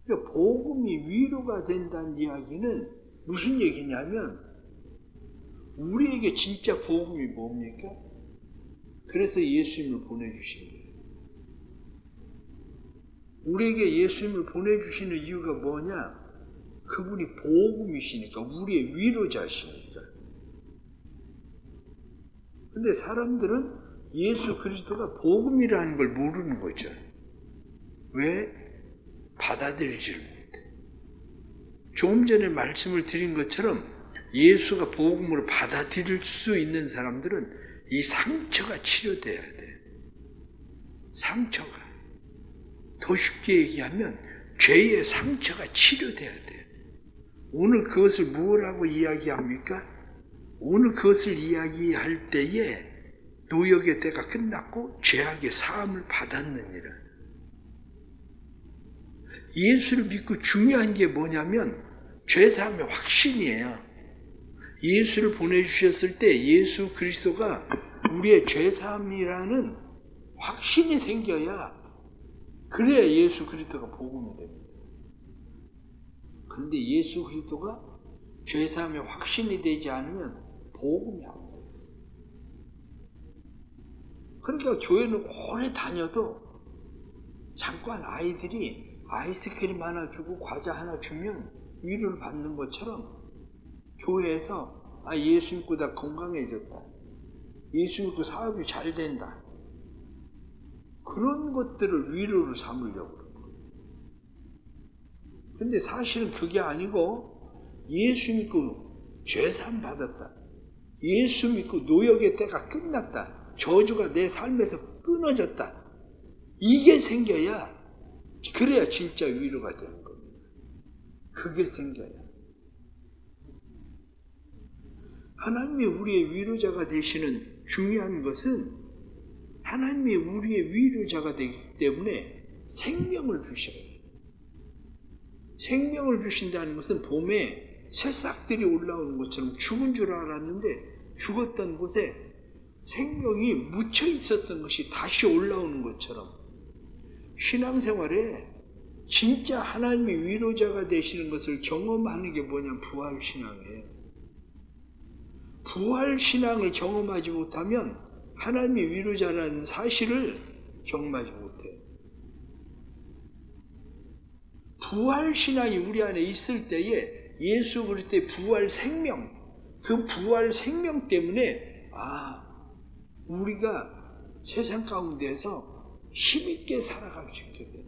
그러니까 복음이 위로가 된다는 이야기는 무슨 얘기냐면 우리에게 진짜 복음이 뭡니까? 그래서 예수님을 보내주신 거예요. 우리에게 예수님을 보내주시는 이유가 뭐냐? 그분이 복음이시니까, 우리의 위로자시니까. 근데 사람들은 예수 그리스도가 복음이라는 걸 모르는 거죠. 왜? 받아들이지를 못해. 조금 전에 말씀을 드린 것처럼 예수가 복음으로 받아들일 수 있는 사람들은 이 상처가 치료돼야 돼. 상처가. 더 쉽게 얘기하면 죄의 상처가 치료돼야 돼. 오늘 그것을 뭐라고 이야기합니까? 오늘 그것을 이야기할 때에 노역의 때가 끝났고 죄악의 사함을 받았느니라. 예수를 믿고 중요한 게 뭐냐면 죄사함의 확신이에요. 예수를 보내주셨을 때 예수 그리스도가 우리의 죄사함이라는 확신이 생겨야 그래야 예수 그리스도가 복음이 됩니다. 그런데 예수 그리스도가 죄사함의 확신이 되지 않으면 복음이 안 돼요. 그러니까 교회는 오래 다녀도 잠깐 아이들이 아이스크림 하나 주고 과자 하나 주면 위로를 받는 것처럼 교회에서 예수 믿고 나 건강해졌다. 예수 믿고 사업이 잘 된다. 그런 것들을 위로를 삼으려고 그러는 거예요. 근데 사실은 그게 아니고 예수 믿고 죄사함 받았다. 예수 믿고 노역의 때가 끝났다. 저주가 내 삶에서 끊어졌다. 이게 생겨야 그래야 진짜 위로가 되는 겁니다. 그게 생겨야. 하나님이 우리의 위로자가 되시는 중요한 것은 하나님이 우리의 위로자가 되기 때문에 생명을 주셔요. 생명을 주신다는 것은 봄에 새싹들이 올라오는 것처럼 죽은 줄 알았는데 죽었던 곳에 생명이 묻혀 있었던 것이 다시 올라오는 것처럼 신앙생활에 진짜 하나님이 위로자가 되시는 것을 경험하는 게 뭐냐면 부활신앙이에요. 부활신앙을 경험하지 못하면 하나님이 위로자라는 사실을 경험하지 못해요. 부활신앙이 우리 안에 있을 때에 예수 그리스도의 부활 생명, 그 부활 생명 때문에 우리가 세상 가운데에서 힘있게 살아갈 수 있게 돼요.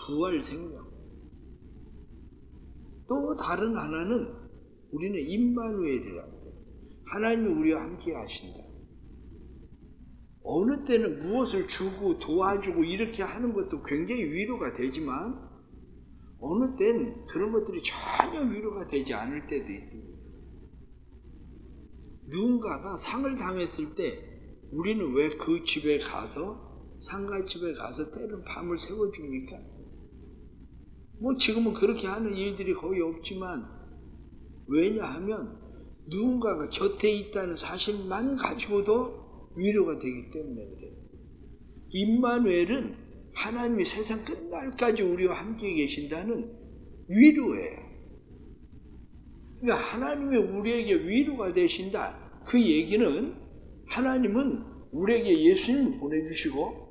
부활 생명. 또 다른 하나는 우리는 임마누엘이라고 해요. 하나님이 우리와 함께 하신다. 어느 때는 무엇을 주고 도와주고 이렇게 하는 것도 굉장히 위로가 되지만 어느 때는 그런 것들이 전혀 위로가 되지 않을 때도 있습니다. 누군가가 상을 당했을 때 우리는 왜 그 집에 가서 상가집에 가서 때론 밤을 새워줍니까? 지금은 그렇게 하는 일들이 거의 없지만 왜냐하면 누군가가 곁에 있다는 사실만 가지고도 위로가 되기 때문에 그래요. 임마누엘은 하나님이 세상 끝날까지 우리와 함께 계신다는 위로예요. 그러니까 하나님이 우리에게 위로가 되신다. 그 얘기는 하나님은 우리에게 예수님을 보내주시고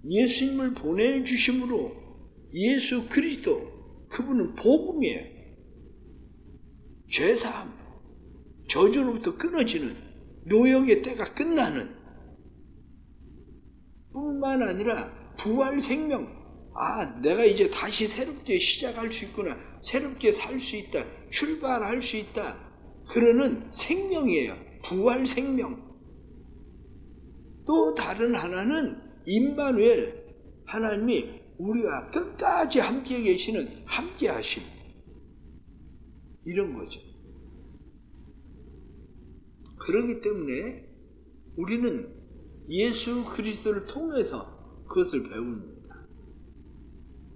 예수님을 보내주심으로 예수 그리스도 그분은 복음이에요. 죄사함, 저주로부터 끊어지는 노역의 때가 끝나는 뿐만 아니라 부활 생명. 내가 이제 다시 새롭게 시작할 수 있구나. 새롭게 살 수 있다. 출발할 수 있다. 그러는 생명이에요. 부활 생명. 또 다른 하나는 임마누엘. 하나님이 우리와 끝까지 함께 계시는 함께 하심. 이런 거죠. 그렇기 때문에 우리는 예수 그리스도를 통해서 그것을 배웁니다.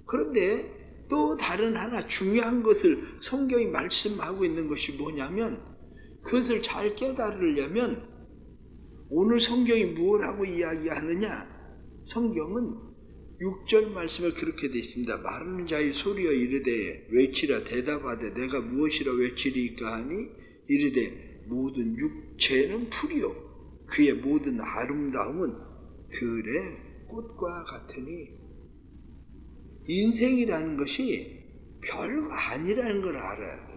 그런데 또 다른 하나 중요한 것을 성경이 말씀하고 있는 것이 뭐냐면 그것을 잘 깨달으려면 오늘 성경이 무엇하고 이야기하느냐? 성경은 6절 말씀에 그렇게 되어 있습니다. 마르는 자의 소리여 이르되 외치라 대답하되 내가 무엇이라 외치리까 하니 이르되 모든 육체는 풀이요 그의 모든 아름다움은 들의 꽃과 같으니 인생이라는 것이 별거 아니라는 걸 알아야 돼요.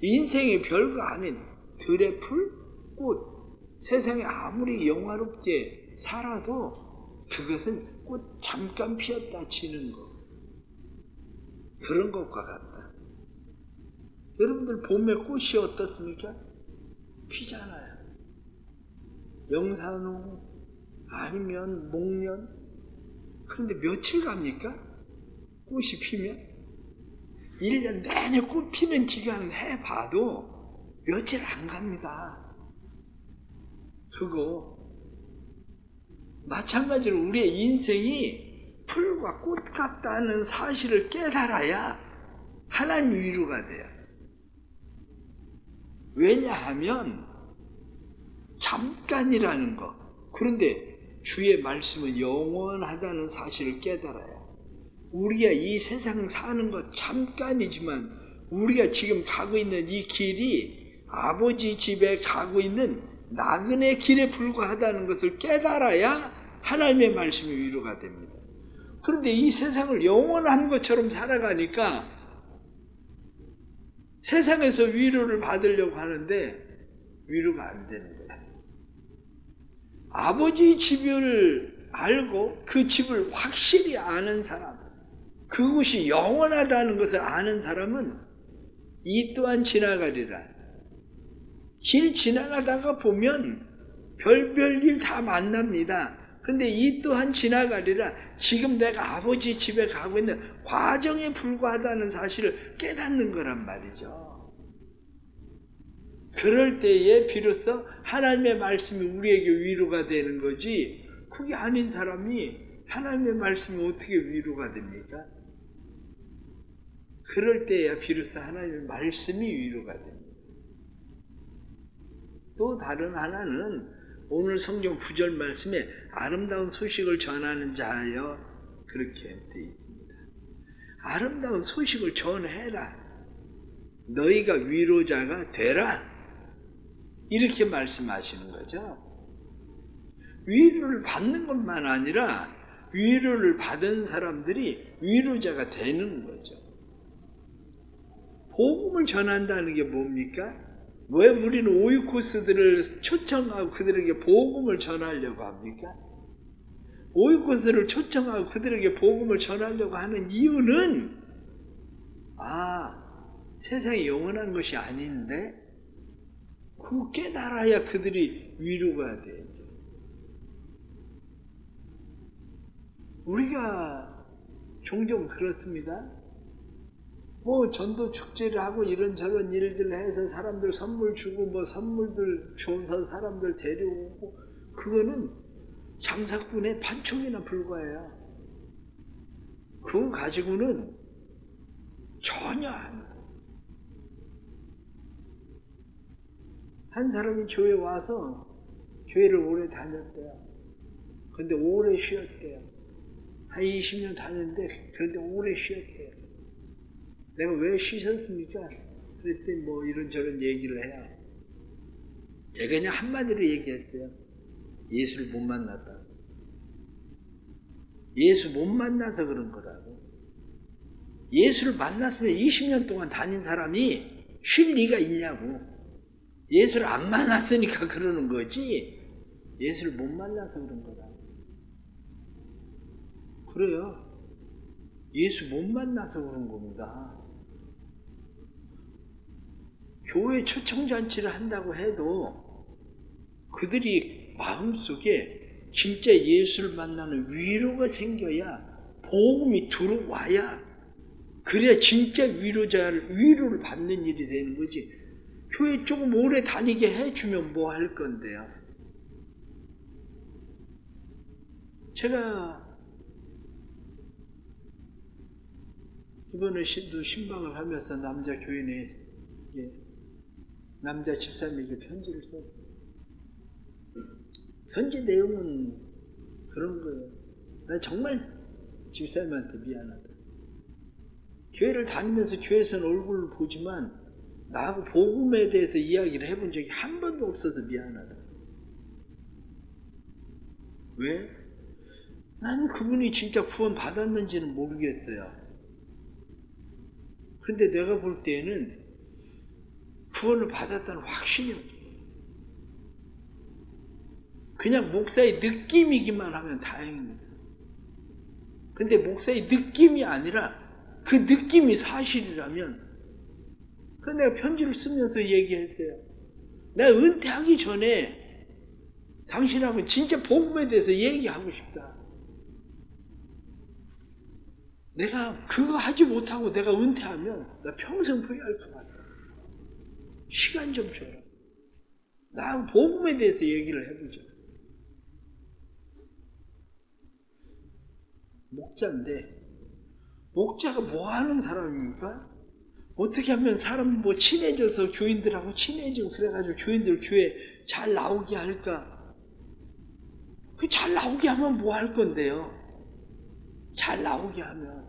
인생이 별거 아닌 들의 풀, 꽃 세상에 아무리 영화롭게 살아도 그것은 꽃 잠깐 피었다 지는 거 그런 것과 같다. 여러분들 봄에 꽃이 어떻습니까? 피잖아요. 영산호 아니면 목련 그런데 며칠 갑니까? 꽃이 피면 1년 내내 꽃 피는 기간 해봐도 며칠 안 갑니다. 그거 마찬가지로 우리의 인생이 풀과 꽃 같다는 사실을 깨달아야 하나님 위로가 돼요. 왜냐하면 잠깐이라는 거. 그런데 주의 말씀은 영원하다는 사실을 깨달아야 우리가 이 세상 사는 것 잠깐이지만 우리가 지금 가고 있는 이 길이 아버지 집에 가고 있는 나그네 길에 불과하다는 것을 깨달아야 하나님의 말씀이 위로가 됩니다. 그런데 이 세상을 영원한 것처럼 살아가니까 세상에서 위로를 받으려고 하는데 위로가 안 되는 거예요. 아버지 집을 알고 그 집을 확실히 아는 사람, 그곳이 영원하다는 것을 아는 사람은 이 또한 지나가리라. 길 지나가다가 보면 별별 일 다 만납니다. 근데 이 또한 지나가리라. 지금 내가 아버지 집에 가고 있는 과정에 불과하다는 사실을 깨닫는 거란 말이죠. 그럴 때에 비로소 하나님의 말씀이 우리에게 위로가 되는 거지 그게 아닌 사람이 하나님의 말씀이 어떻게 위로가 됩니까? 그럴 때야 비로소 하나님의 말씀이 위로가 됩니다. 또 다른 하나는 오늘 성경 9절 말씀에 아름다운 소식을 전하는 자여 그렇게 되어 있습니다. 아름다운 소식을 전해라. 너희가 위로자가 되라. 이렇게 말씀하시는 거죠. 위로를 받는 것만 아니라 위로를 받은 사람들이 위로자가 되는 거죠. 복음을 전한다는 게 뭡니까? 왜 우리는 오이코스들을 초청하고 그들에게 복음을 전하려고 합니까? 오이코스를 초청하고 그들에게 복음을 전하려고 하는 이유는 세상이 영원한 것이 아닌데 그거 깨달아야 그들이 위로가 되죠. 우리가 종종 그렇습니다. 전도 축제를 하고 이런저런 일들을 해서 사람들 선물 주고 선물들 줘서 사람들 데려오고 그거는 장사꾼의 판촉이나 불과해요. 그거 가지고는 전혀 안. 한 사람이 교회에 와서 교회를 오래 다녔대요. 근데 오래 쉬었대요. 한 20년 다녔는데 그런데 오래 쉬었대요. 내가 왜 쉬셨습니까? 그랬더니 이런저런 얘기를 해요. 제가 그냥 한마디로 얘기했어요. 예수를 못 만났다. 예수 못 만나서 그런 거라고. 예수를 만났으면 20년 동안 다닌 사람이 쉴 리가 있냐고. 예수를 안 만났으니까 그러는 거지 예수를 못 만나서 그런 거다. 그래요. 예수 못 만나서 그런 겁니다. 교회 초청잔치를 한다고 해도 그들이 마음속에 진짜 예수를 만나는 위로가 생겨야 복음이 들어와야 그래야 진짜 위로를 받는 일이 되는 거지. 교회 조금 오래 다니게 해주면 뭐 할 건데요. 제가 이번에 신방을 하면서 남자 교인의 남자 집사님에게 편지를 썼어요. 편지 내용은 그런 거예요. 나 정말 집사님한테 미안하다. 교회를 다니면서 교회에서는 얼굴을 보지만 나하고 복음에 대해서 이야기를 해본 적이 한 번도 없어서 미안하다. 왜? 나는 그분이 진짜 구원 받았는지는 모르겠어요. 근데 내가 볼 때에는 구원을 받았다는 확신이 없어요. 그냥 목사의 느낌이기만 하면 다행입니다. 근데 목사의 느낌이 아니라 그 느낌이 사실이라면, 그래서 내가 편지를 쓰면서 얘기했어요. 내가 은퇴하기 전에 당신하고 진짜 복음에 대해서 얘기하고 싶다. 내가 그거 하지 못하고 내가 은퇴하면 나 평생 후회할 것 같아. 시간 좀 줘라. 나하고 복음에 대해서 얘기를 해보자. 목자인데, 목자가 뭐 하는 사람입니까? 어떻게 하면 사람 뭐 친해져서 교인들하고 친해지고 그래가지고 교인들 교회 잘 나오게 할까? 그 잘 나오게 하면 뭐 할 건데요? 잘 나오게 하면.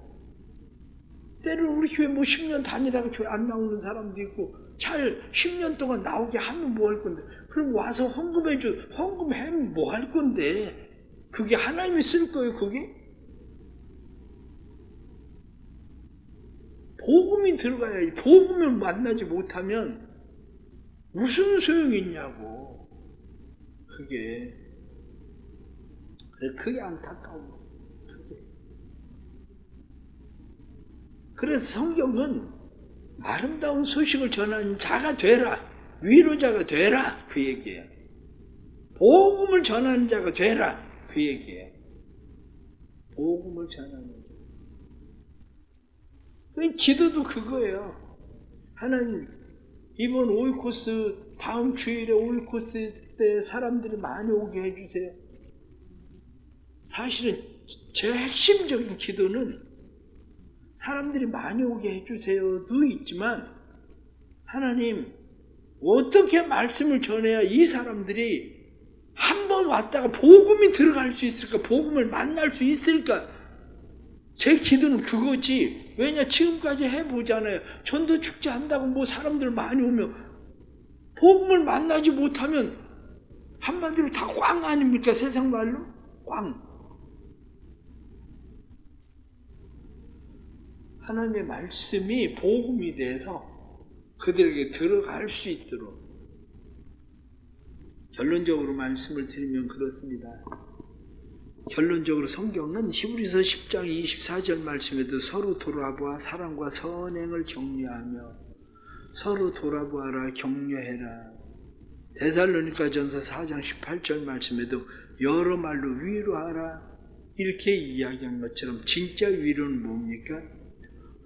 때로는 우리 교회 뭐 10년 다니다가 교회 안 나오는 사람도 있고, 잘 10년 동안 나오게 하면 뭐 할 건데? 그럼 와서 헌금하면 뭐 할 건데? 그게 하나님이 쓸 거예요, 그게? 복음이 들어가야지. 복음을 만나지 못하면 무슨 소용이 있냐고. 그게 안타까운 거예요. 그래서 성경은 아름다운 소식을 전하는 자가 되라, 위로자가 되라, 그 얘기예요. 복음을 전하는 자가 되라, 그 얘기예요. 복음을 전하는 자. 기도도 그거예요. 하나님, 이번 오이코스 다음 주일에 오이코스 때 사람들이 많이 오게 해주세요. 사실은 제 핵심적인 기도는 사람들이 많이 오게 해주세요도 있지만, 하나님, 어떻게 말씀을 전해야 이 사람들이 한 번 왔다가 복음이 들어갈 수 있을까? 복음을 만날 수 있을까? 제 기도는 그거지. 왜냐, 지금까지 해보잖아요. 전도 축제 한다고 뭐 사람들 많이 오면 복음을 만나지 못하면 한마디로 다 꽝 아닙니까? 세상 말로? 꽝. 하나님의 말씀이 복음이 돼서 그들에게 들어갈 수 있도록. 결론적으로 말씀을 드리면 그렇습니다. 결론적으로 성경은 히브리서 10장 24절 말씀에도 서로 돌아보아 사랑과 선행을 격려하며, 서로 돌아보아라, 격려해라. 데살로니가전서 4장 18절 말씀에도 여러 말로 위로하라, 이렇게 이야기한 것처럼 진짜 위로는 뭡니까?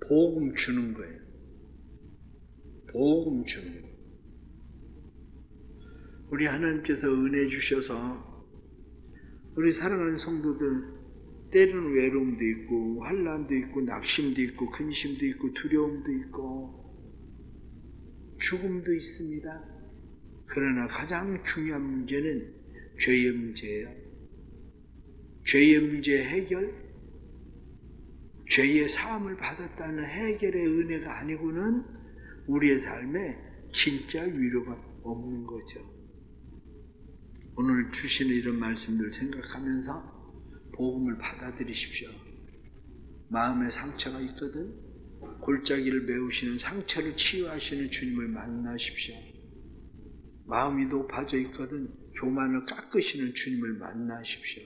복음 주는 거예요. 복음 주는 거예요. 우리 하나님께서 은혜 주셔서 우리 사랑하는 성도들, 때로는 외로움도 있고 환난도 있고 낙심도 있고 근심도 있고 두려움도 있고 죽음도 있습니다. 그러나 가장 중요한 문제는 죄의 문제예요. 죄의 문제 해결, 죄의 사함을 받았다는 해결의 은혜가 아니고는 우리의 삶에 진짜 위로가 없는 거죠. 오늘 주시는 이런 말씀들 생각하면서 복음을 받아들이십시오. 마음에 상처가 있거든 골짜기를 메우시는 상처를 치유하시는 주님을 만나십시오. 마음이 높아져 있거든 교만을 깎으시는 주님을 만나십시오.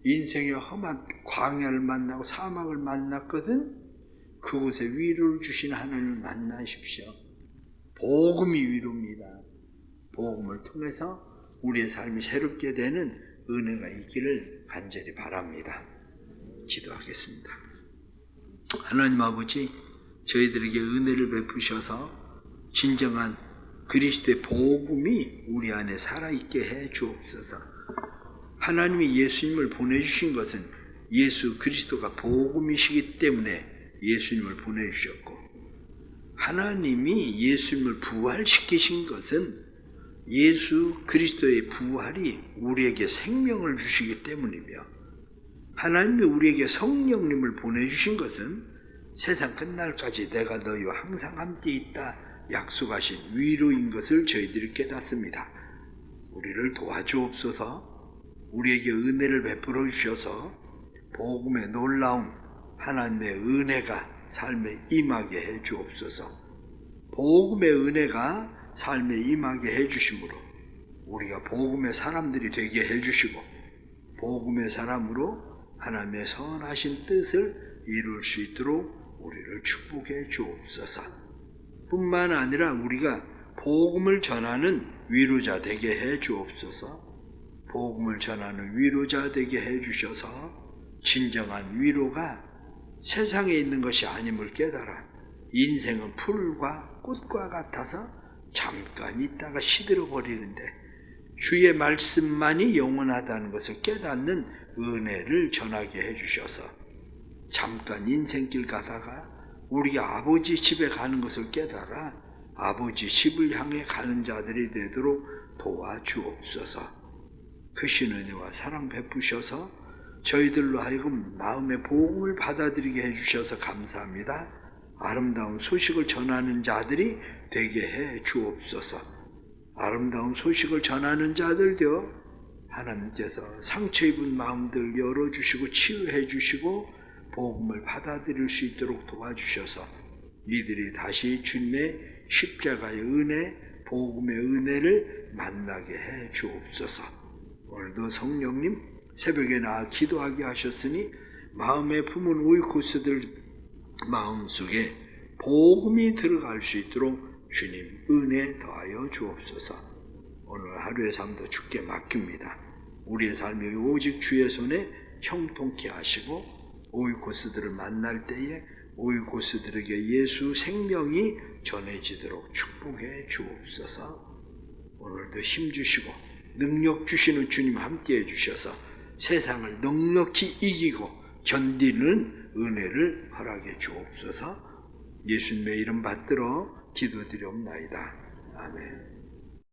인생의 험한 광야를 만나고 사막을 만났거든 그곳에 위로를 주시는 하나님을 만나십시오. 복음이 위로입니다. 복음을 통해서 우리의 삶이 새롭게 되는 은혜가 있기를 간절히 바랍니다. 기도하겠습니다. 하나님 아버지, 저희들에게 은혜를 베푸셔서 진정한 그리스도의 복음이 우리 안에 살아있게 해 주옵소서. 하나님이 예수님을 보내주신 것은 예수 그리스도가 복음이시기 때문에 예수님을 보내주셨고, 하나님이 예수님을 부활시키신 것은 예수 그리스도의 부활이 우리에게 생명을 주시기 때문이며, 하나님이 우리에게 성령님을 보내주신 것은 세상 끝날까지 내가 너희와 항상 함께 있다 약속하신 위로인 것을 저희들이 깨닫습니다. 우리를 도와주옵소서. 우리에게 은혜를 베풀어 주셔서 복음의 놀라운 하나님의 은혜가 삶에 임하게 해 주옵소서. 복음의 은혜가 삶에 임하게 해 주심으로 우리가 복음의 사람들이 되게 해 주시고, 복음의 사람으로 하나님의 선하신 뜻을 이룰 수 있도록 우리를 축복해 주옵소서. 뿐만 아니라 우리가 복음을 전하는 위로자 되게 해 주옵소서. 복음을 전하는 위로자 되게 해 주셔서 진정한 위로가 세상에 있는 것이 아님을 깨달아 인생은 풀과 꽃과 같아서 잠깐 있다가 시들어 버리는데 주의 말씀만이 영원하다는 것을 깨닫는 은혜를 전하게 해 주셔서 잠깐 인생길 가다가 우리가 아버지 집에 가는 것을 깨달아 아버지 집을 향해 가는 자들이 되도록 도와주옵소서. 크신 은혜와 사랑 베푸셔서 저희들로 하여금 마음의 복음을 받아들이게 해주셔서 감사합니다. 아름다운 소식을 전하는 자들이 되게 해 주옵소서. 아름다운 소식을 전하는 자들 되어 하나님께서 상처 입은 마음들 열어주시고 치유해 주시고 복음을 받아들일 수 있도록 도와주셔서 이들이 다시 주님의 십자가의 은혜, 복음의 은혜를 만나게 해 주옵소서. 오늘도 성령님 새벽에 나와 기도하게 하셨으니 마음에 품은 오이코스들 마음속에 복음이 들어갈 수 있도록 주님 은혜 더하여 주옵소서. 오늘 하루의 삶도 주께 맡깁니다. 우리의 삶이 오직 주의 손에 형통케 하시고 오이코스들을 만날 때에 오이코스들에게 예수 생명이 전해지도록 축복해 주옵소서. 오늘도 힘 주시고 능력 주시는 주님 함께해 주셔서 세상을 넉넉히 이기고 견디는 은혜를 허락해 주옵소서. 예수님의 이름 받들어 기도드리옵나이다. 아멘.